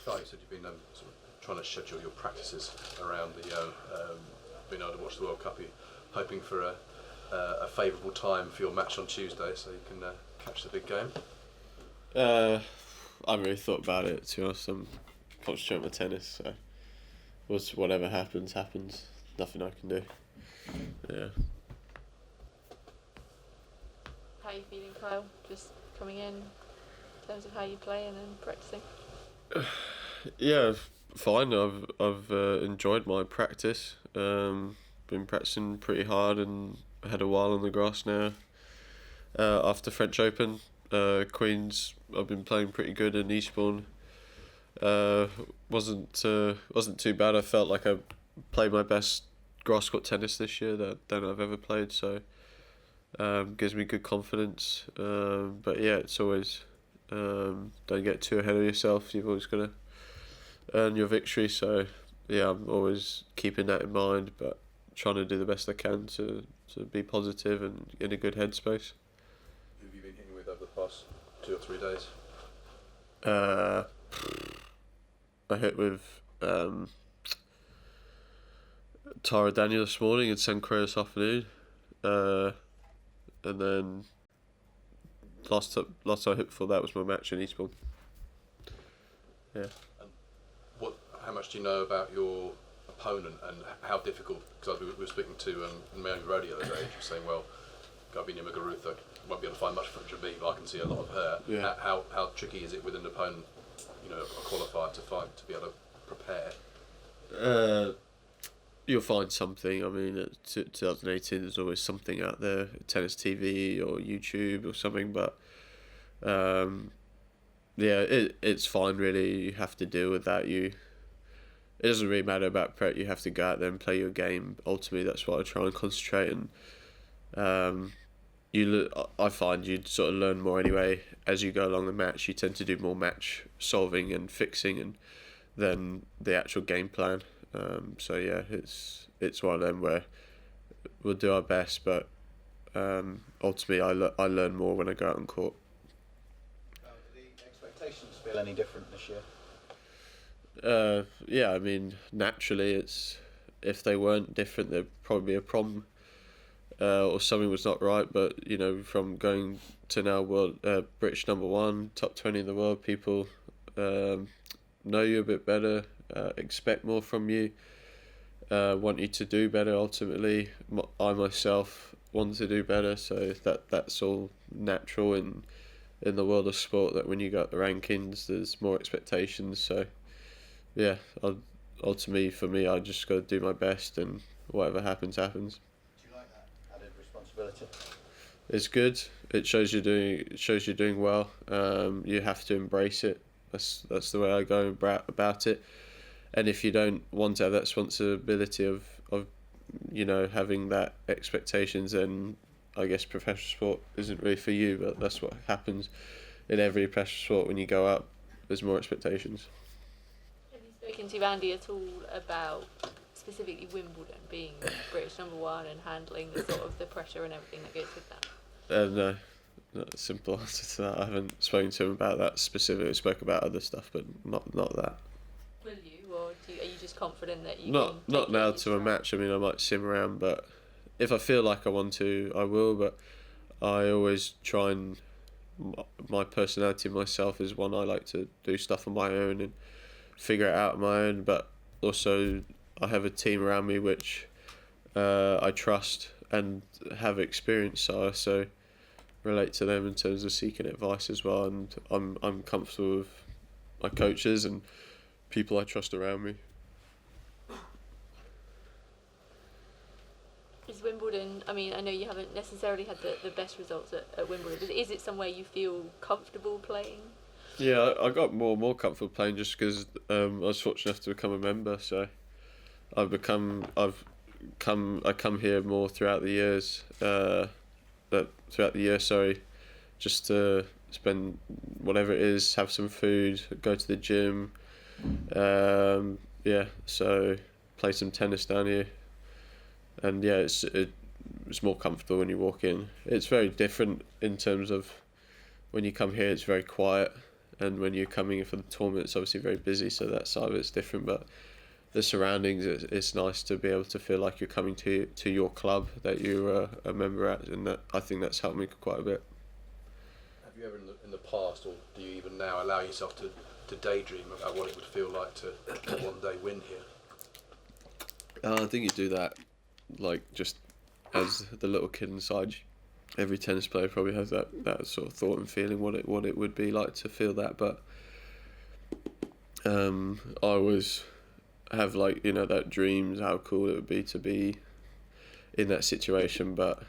thought you said you've been sort of trying to schedule your practices around the being able to watch the World Cup. You're hoping for a favourable time for your match on Tuesday, so you can catch the big game. I haven't really thought about it, to be honest. I'm concentrating on my tennis, so whatever happens. Nothing I can do. Yeah. How are you feeling, Kyle? Just coming in terms of how you play and then practicing? Yeah, fine. I've enjoyed my practice. Been practicing pretty hard and had a while on the grass now. After French Open, Queens, I've been playing pretty good in Eastbourne. Wasn't too bad. I felt like I played my best grass court tennis this year that I've ever played. So gives me good confidence. But yeah, it's always don't get too ahead of yourself. You've always got to earn your victory. So yeah, I'm always keeping that in mind, but trying to do the best I can to be positive and in a good headspace. Who have you been hitting with over the past 2 or 3 days? I hit with Tara Daniel this morning and St Croix this afternoon, and then last time I hit before that was my match in Eastbourne. Yeah. How much do you know about your opponent and how difficult? Because we were speaking to Mary Brody the other day. She was saying, "Well, Garbina Muguruza won't be able to find much footage of me, but I can see a lot of her." Yeah. How tricky is it with an opponent, a qualifier to be able to prepare? You'll find something. I mean, at 2018, there's always something out there, Tennis TV or YouTube or something. But yeah, it's fine. Really, you have to deal with that. It doesn't really matter about prep. You have to go out there and play your game. Ultimately, that's what I try and concentrate. And I find you sort of learn more anyway as you go along the match. You tend to do more match solving and fixing than the actual game plan. So yeah, it's one of them where we'll do our best, but ultimately I learn more when I go out on court. Do the expectations feel any different this year? Yeah, I mean, naturally, if they weren't different, there'd probably be a problem, or something was not right. But from going to now British #1, top 20 in the world, people know you a bit better, expect more from you, want you to do better. Ultimately, I myself want to do better, so that's all natural in the world of sport. That when you got the rankings, there's more expectations. So. Yeah, ultimately for me, I just got to do my best, and whatever happens. Do you like that added responsibility? It's good. It shows you're doing well. You have to embrace it. That's the way I go about it. And if you don't want to have that responsibility of having that expectations, then I guess professional sport isn't really for you. But that's what happens in every professional sport. When you go up, there's more expectations. Spoken to Andy at all about specifically Wimbledon being British #1 and handling the sort of the pressure and everything that goes with that? No, not a simple answer to that. I haven't spoken to him about that specifically. We spoke about other stuff, but not that. Will you, or are you just confident that you? Not now to a match. I mean, I might sim around, but if I feel like I want to, I will. But I always try and my personality myself is one I like to do stuff on my own and figure it out on my own, but also I have a team around me which I trust and have experience, so relate to them in terms of seeking advice as well, and I'm comfortable with my coaches and people I trust around me. Is Wimbledon, I mean, I know you haven't necessarily had the best results at Wimbledon, but is it somewhere you feel comfortable playing? Yeah, I got more and more comfortable playing just because I was fortunate enough to become a member. So I come here more throughout the years. Just to spend whatever it is, have some food, go to the gym. So play some tennis down here, and yeah, it's more comfortable when you walk in. It's very different in terms of when you come here. It's very quiet. and when you're coming in for the tournament, it's obviously very busy, so that side of it's different. But the surroundings, it's nice to be able to feel like you're coming to your club that you're a member at, and that I think that's helped me quite a bit. Have you ever in the past, or do you even now allow yourself to daydream about what it would feel like to one day win here? I think you do that, like, just as the little kid inside. Every tennis player probably has that sort of thought and feeling what it would be like to feel that. But I always have, like, you know, that dreams how cool it would be to be in that situation. But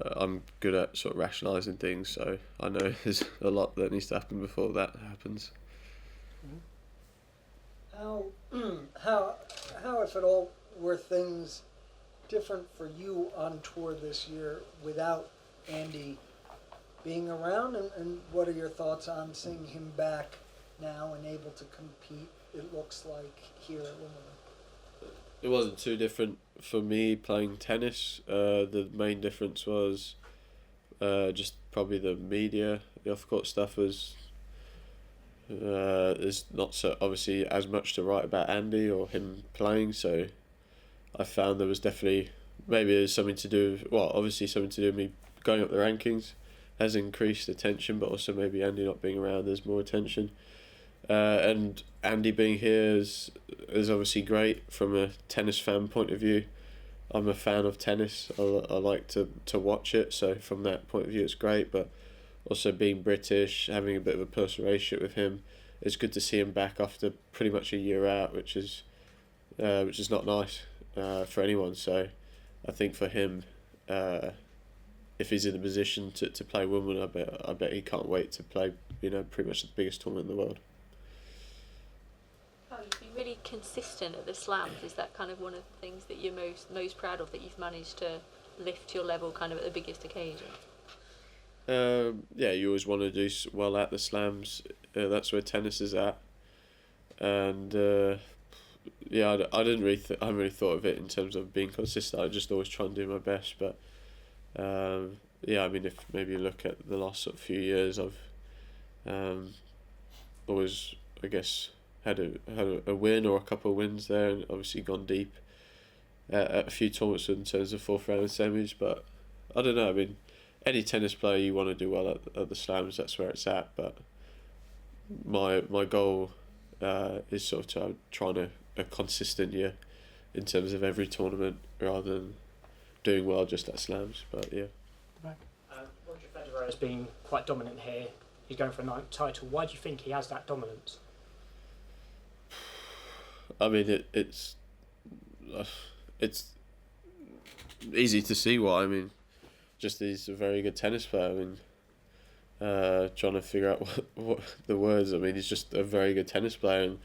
I'm good at sort of rationalising things, so I know there's a lot that needs to happen before that happens. How if at all were things different for you on tour this year without Andy being around, and what are your thoughts on seeing him back now and able to compete, it looks like, here at Wimbledon? It wasn't too different for me playing tennis. The main difference was just probably the media. The off-court stuff was there's not so obviously as much to write about Andy or him playing, so I found there was definitely maybe something to do obviously something to do with me going up the rankings has increased attention, but also maybe Andy not being around, there's more attention. And Andy being here is obviously great from a tennis fan point of view. I'm a fan of tennis. I like to watch it, so from that point of view it's great. But also being British, having a bit of a personal relationship with him, it's good to see him back after pretty much a year out, which is not nice for anyone. So I think for him, if he's in the position to play Wimbledon, I bet he can't wait to play, you know, pretty much the biggest tournament in the world. Oh, you've been really consistent at the slams. Is that kind of one of the things that you're most proud of, that you've managed to lift your level kind of at the biggest occasion? Yeah, you always want to do well at the slams. That's where tennis is at, and yeah, I didn't really I haven't really thought of it in terms of being consistent. I just always try and do my best. But yeah, I mean, if maybe you look at the last sort of few years, I've always, I guess, had a win or a couple of wins there, and obviously gone deep at a few tournaments in terms of fourth round semis. But I don't know. I mean, any tennis player, you want to do well at the slams. That's where it's at. But my goal is sort of to trying a consistent year in terms of every tournament rather than doing well just at slams. But yeah. Roger Federer has been quite dominant here. He's going for a ninth title. Why do you think he has that dominance? I mean, it's easy to see why. I mean, just he's a very good tennis player. I mean, trying to figure out what the words. I mean, he's just a very good tennis player, and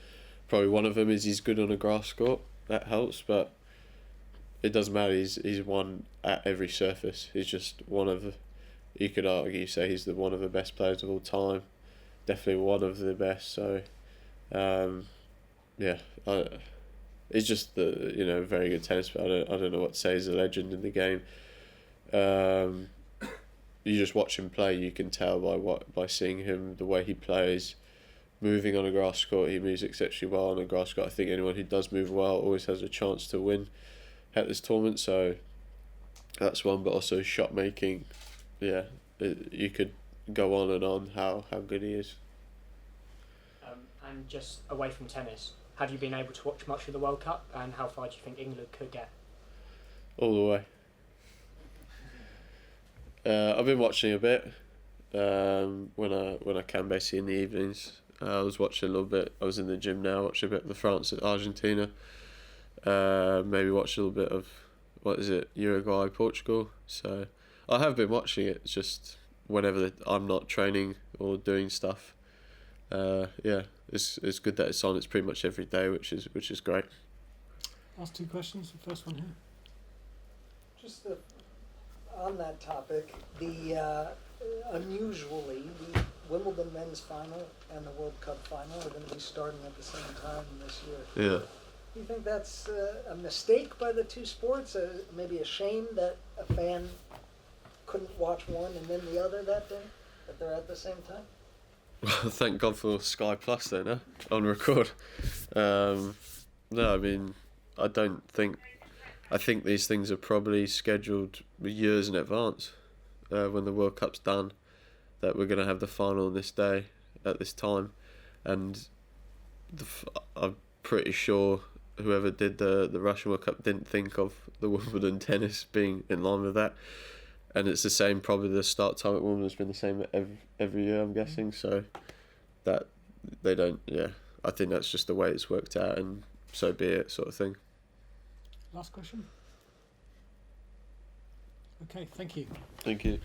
probably one of them is he's good on a grass court. That helps, but it doesn't matter. He's won at every surface. He's just one of. You could argue, say he's one of the best players of all time. Definitely one of the best. So, yeah, he's just a very good tennis player. I don't know what to say. He's a legend in the game. You just watch him play, you can tell by seeing him, the way he plays, moving on a grass court. He moves exceptionally well on a grass court. I think anyone who does move well always has a chance to win at this tournament. So that's one, but also shot making. Yeah, you could go on and on how good he is. And just away from tennis, have you been able to watch much of the World Cup, and how far do you think England could get? All the way. I've been watching a bit when I can, basically in the evenings. I was watching a little bit. I was in the gym now, watching a bit of the France and Argentina. Maybe watch a little bit of Uruguay, Portugal. So I have been watching it. It's just whenever I'm not training or doing stuff. Yeah, it's good that it's on. It's pretty much every day, which is great. Last two questions. The first one here. Just on that topic, unusually, the Wimbledon men's final and the World Cup final are going to be starting at the same time this year. Yeah. Do you think that's a mistake by the two sports? Maybe a shame that a fan couldn't watch one and then the other that day, that they're at the same time? Well, thank God for Sky Plus then, huh? On record. No, I mean, I think these things are probably scheduled years in advance. When the World Cup's done, that we're going to have the final on this day at this time, and I'm pretty sure whoever did the Russian World Cup didn't think of the Wimbledon tennis being in line with that. And it's the same, probably the start time at Wimbledon's been the same every year, I'm guessing. So that they don't, I think that's just the way it's worked out, and so be it, sort of thing. Last question. Okay, thank you. Thank you.